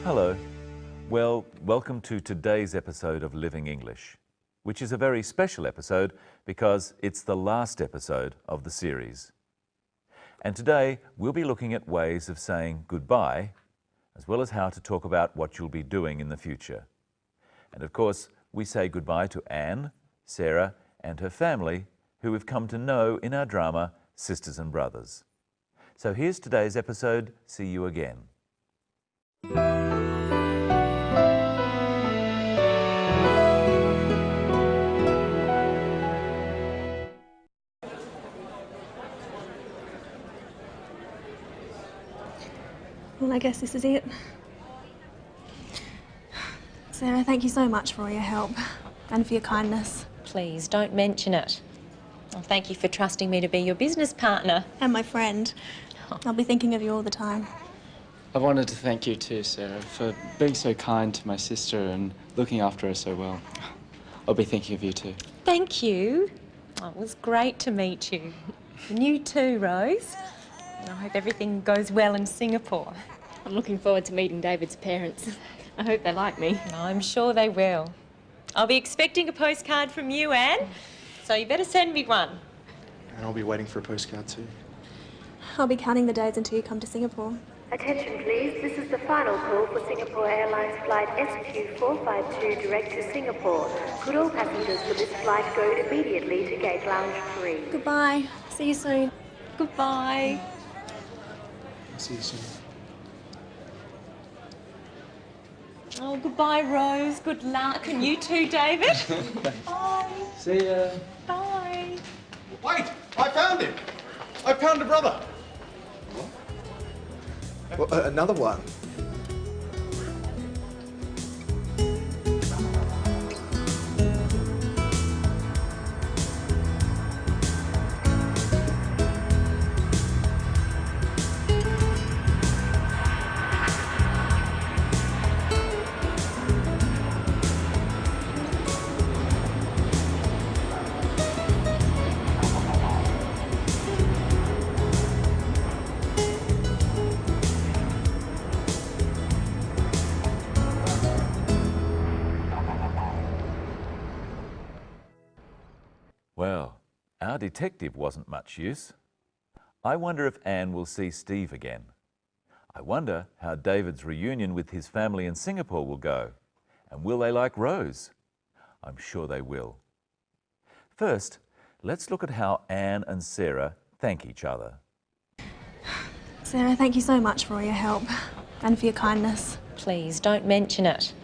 Hello. Well, welcome to today's episode of Living English, which is a very special episode because it's the last episode of the series. And today we'll be looking at ways of saying goodbye, as well as how to talk about what you'll be doing in the future. And of course, we say goodbye to Anne, Sarah, and her family, who we've come to know in our drama, Sisters and Brothers. So here's today's episode. See you again. Well, I guess this is it. Sarah, thank you so much for all your help and for your kindness. Please, don't mention it. Well, thank you for trusting me to be your business partner. And my friend. I'll be thinking of you all the time. I wanted to thank you too, Sarah, for being so kind to my sister and looking after her so well. I'll be thinking of you too. Thank you. Oh, it was great to meet you. And you too, Rose. I hope everything goes well in Singapore. I'm looking forward to meeting David's parents. I hope they like me. I'm sure they will. I'll be expecting a postcard from you, Anne, so you better send me one. And I'll be waiting for a postcard too. I'll be counting the days until you come to Singapore. Attention please, this is the final call for Singapore Airlines flight SQ452 direct to Singapore. Could all passengers for this flight go immediately to gate lounge 3? Goodbye. See you soon. Goodbye. I'll see you soon. Oh, goodbye, Rose. Good luck. And you too, David. Bye. See ya. Bye. Wait! I found him! I found a brother! Well, another one. Well, our detective wasn't much use. I wonder if Anne will see Steve again. I wonder how David's reunion with his family in Singapore will go. And will they like Rose? I'm sure they will. First, let's look at how Anne and Sarah thank each other. Sarah, thank you so much for all your help and for your kindness. Please, don't mention it.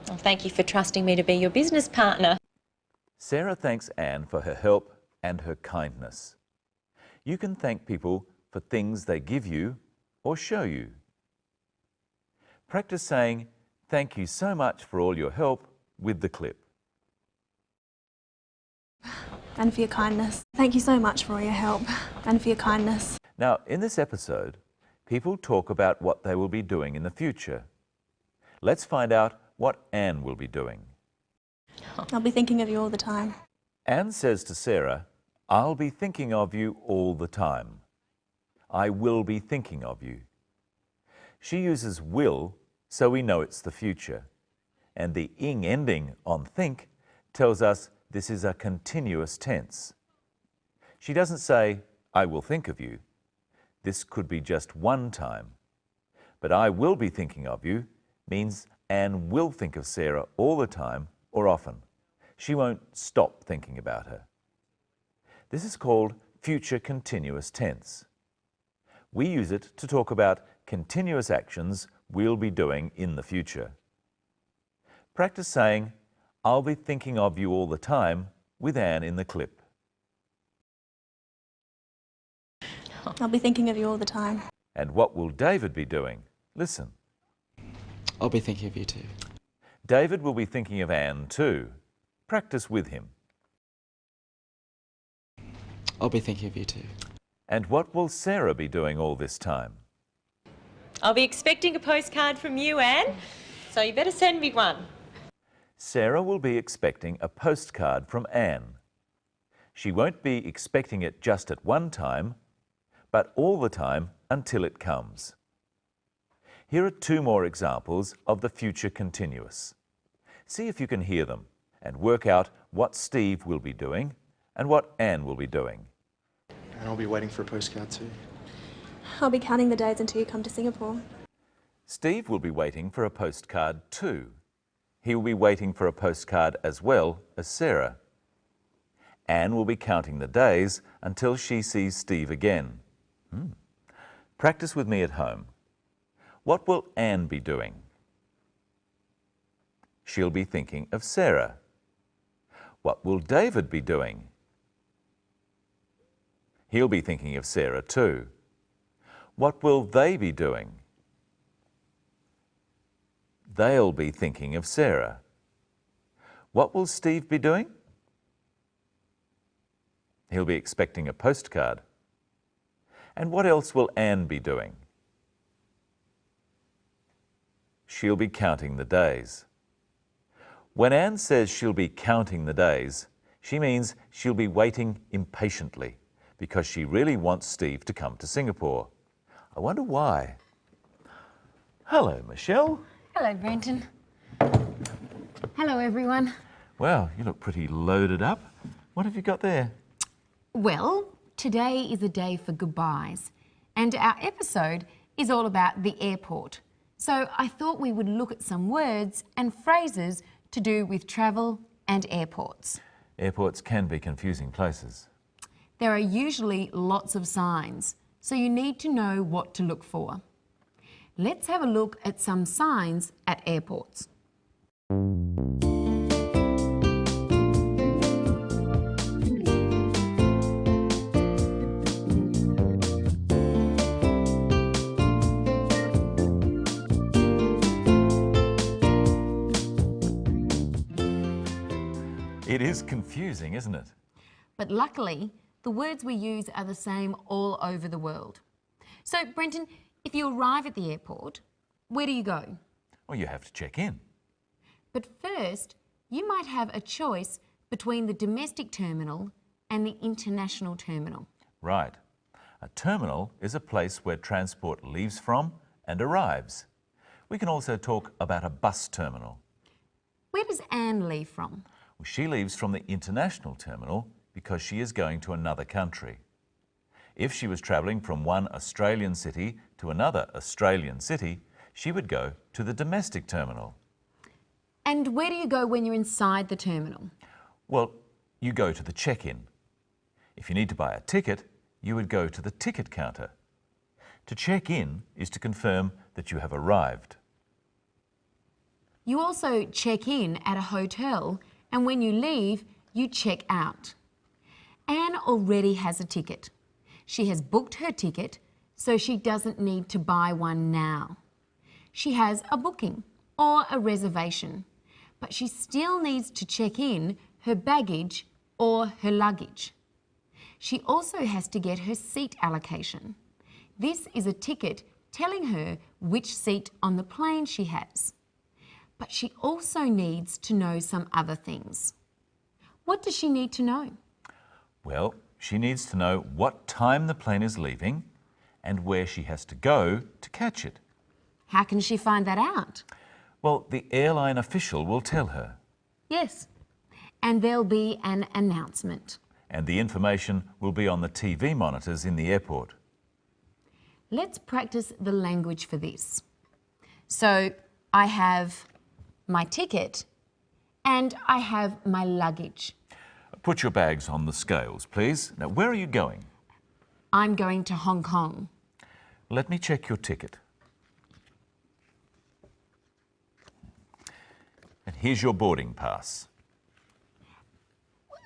Well, thank you for trusting me to be your business partner. Sarah thanks Anne for her help and her kindness. You can thank people for things they give you or show you. Practice saying, "Thank you so much for all your help" with the clip. And for your kindness. Thank you so much for all your help and for your kindness. Now, in this episode, people talk about what they will be doing in the future. Let's find out what Anne will be doing. I'll be thinking of you all the time. Anne says to Sarah, "I'll be thinking of you all the time." I will be thinking of you. She uses will, so we know it's the future. And the ing ending on think tells us this is a continuous tense. She doesn't say, "I will think of you." This could be just one time. But I will be thinking of you means Anne will think of Sarah all the time or often. She won't stop thinking about her. This is called future continuous tense. We use it to talk about continuous actions we'll be doing in the future. Practice saying, "I'll be thinking of you all the time" with Anne in the clip. I'll be thinking of you all the time. And what will David be doing? Listen. I'll be thinking of you too. David will be thinking of Anne too. Practice with him. I'll be thinking of you too. And what will Sarah be doing all this time? I'll be expecting a postcard from you, Anne, so you better send me one. Sarah will be expecting a postcard from Anne. She won't be expecting it just at one time, but all the time until it comes. Here are two more examples of the future continuous. See if you can hear them and work out what Steve will be doing and what Anne will be doing. And I'll be waiting for a postcard too. I'll be counting the days until you come to Singapore. Steve will be waiting for a postcard too. He will be waiting for a postcard as well as Sarah. Anne will be counting the days until she sees Steve again. Practice with me at home. What will Anne be doing? She'll be thinking of Sarah. What will David be doing? He'll be thinking of Sarah too. What will they be doing? They'll be thinking of Sarah. What will Steve be doing? He'll be expecting a postcard. And what else will Anne be doing? She'll be counting the days. When Anne says she'll be counting the days, she means she'll be waiting impatiently because she really wants Steve to come to Singapore. I wonder why. Hello, Michelle. Hello, Brenton. Hello, everyone. Well, you look pretty loaded up. What have you got there? Well, today is a day for goodbyes, and our episode is all about the airport. So I thought we would look at some words and phrases to do with travel and airports. Airports can be confusing places. There are usually lots of signs, so you need to know what to look for. Let's have a look at some signs at airports. It is confusing, isn't it? But luckily, the words we use are the same all over the world. So, Brenton, if you arrive at the airport, where do you go? Well, you have to check in. But first, you might have a choice between the domestic terminal and the international terminal. Right. A terminal is a place where transport leaves from and arrives. We can also talk about a bus terminal. Where does Anne leave from? Well, she leaves from the international terminal because she is going to another country. If she was travelling from one Australian city to another Australian city, she would go to the domestic terminal. And where do you go when you're inside the terminal? Well, you go to the check-in. If you need to buy a ticket, you would go to the ticket counter. To check in is to confirm that you have arrived. You also check in at a hotel, and when you leave, you check out. Anne already has a ticket. She has booked her ticket, so she doesn't need to buy one now. She has a booking or a reservation, but she still needs to check in her baggage or her luggage. She also has to get her seat allocation. This is a ticket telling her which seat on the plane she has. But she also needs to know some other things. What does she need to know? Well, she needs to know what time the plane is leaving and where she has to go to catch it. How can she find that out? Well, the airline official will tell her. Yes, and there'll be an announcement. And the information will be on the TV monitors in the airport. Let's practice the language for this. So I have my ticket and I have my luggage. Put your bags on the scales, please. Now, where are you going? I'm going to Hong Kong. Let me check your ticket. And here's your boarding pass.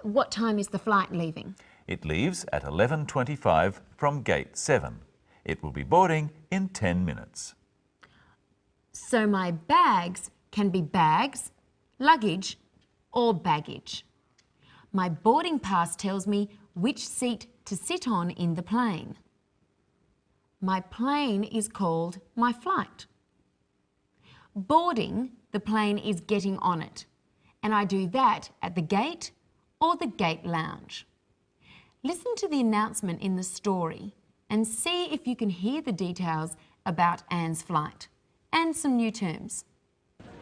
What time is the flight leaving? It leaves at 11:25 from gate 7. It will be boarding in 10 minutes. So my bags can be bags, luggage, or baggage. My boarding pass tells me which seat to sit on in the plane. My plane is called my flight. Boarding, the plane is getting on it, and I do that at the gate or the gate lounge. Listen to the announcement in the story and see if you can hear the details about Anne's flight. and some new terms.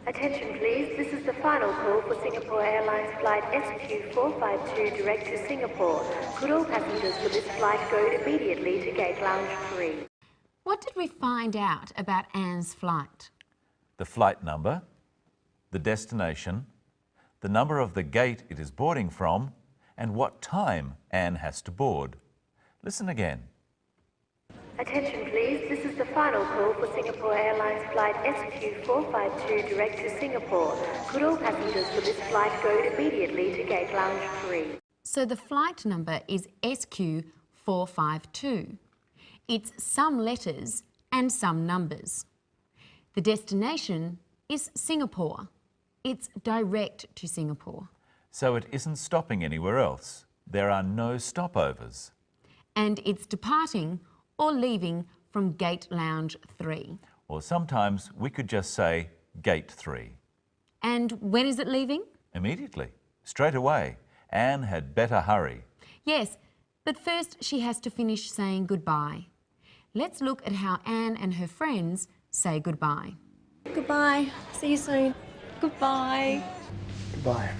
Attention please, this is the final call for Singapore Airlines flight SQ452 direct to Singapore. Could all passengers for this flight go immediately to gate lounge 3? What did we find out about Anne's flight? The flight number, the destination, the number of the gate it is boarding from, and what time Anne has to board. Listen again. Attention please, this is the final call for Singapore Airlines flight SQ452 direct to Singapore. Could all passengers for this flight go immediately to gate lounge 3? So the flight number is SQ452. It's some letters and some numbers. The destination is Singapore. It's direct to Singapore. So it isn't stopping anywhere else. There are no stopovers. And it's departing or leaving from gate lounge 3. Or sometimes we could just say gate 3. And when is it leaving? Immediately, straight away. Anne had better hurry. Yes, but first she has to finish saying goodbye. Let's look at how Anne and her friends say goodbye. Goodbye. See you soon. Goodbye. Goodbye.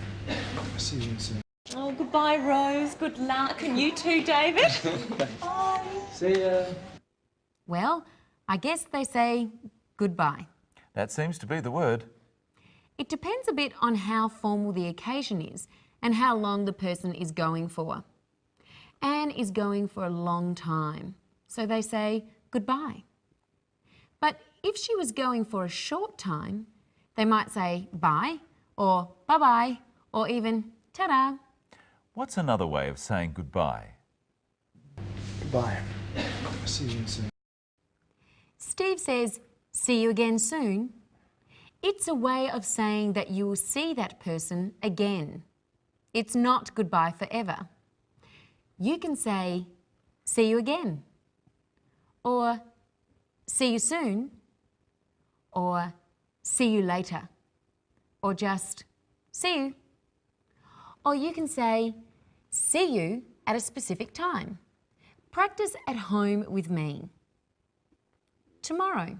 See you soon. Oh, goodbye, Rose. Good luck. And you too, David. Bye. See ya. Well, I guess they say goodbye. That seems to be the word. It depends a bit on how formal the occasion is and how long the person is going for. Anne is going for a long time, so they say goodbye. But if she was going for a short time, they might say bye or bye-bye or even ta-da. What's another way of saying goodbye? Goodbye. See you soon. Steve says, see you again soon. It's a way of saying that you will see that person again. It's not goodbye forever. You can say, see you again, or see you soon, or see you later, or just see you. Or you can say, see you at a specific time. Practice at home with me. Tomorrow.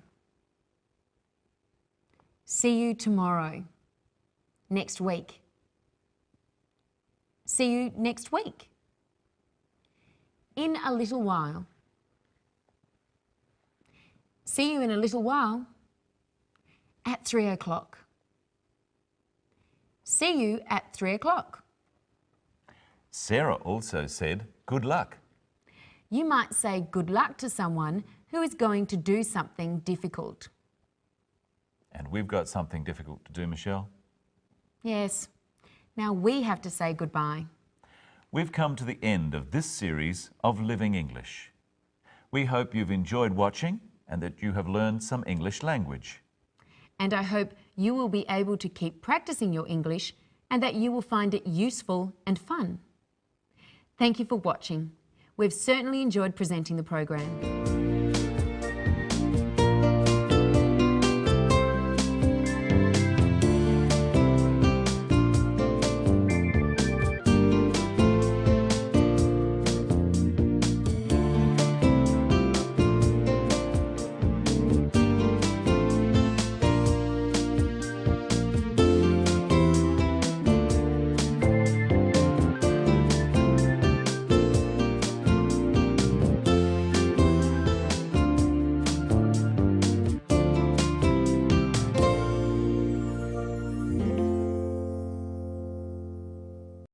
See you tomorrow. Next week. See you next week. In a little while. See you in a little while. At 3 o'clock. See you at 3 o'clock. Sarah also said good luck. You might say good luck to someone who is going to do something difficult. And we've got something difficult to do, Michelle. Yes. Now we have to say goodbye. We've come to the end of this series of Living English. We hope you've enjoyed watching and that you have learned some English language. And I hope you will be able to keep practicing your English and that you will find it useful and fun. Thank you for watching. We've certainly enjoyed presenting the program.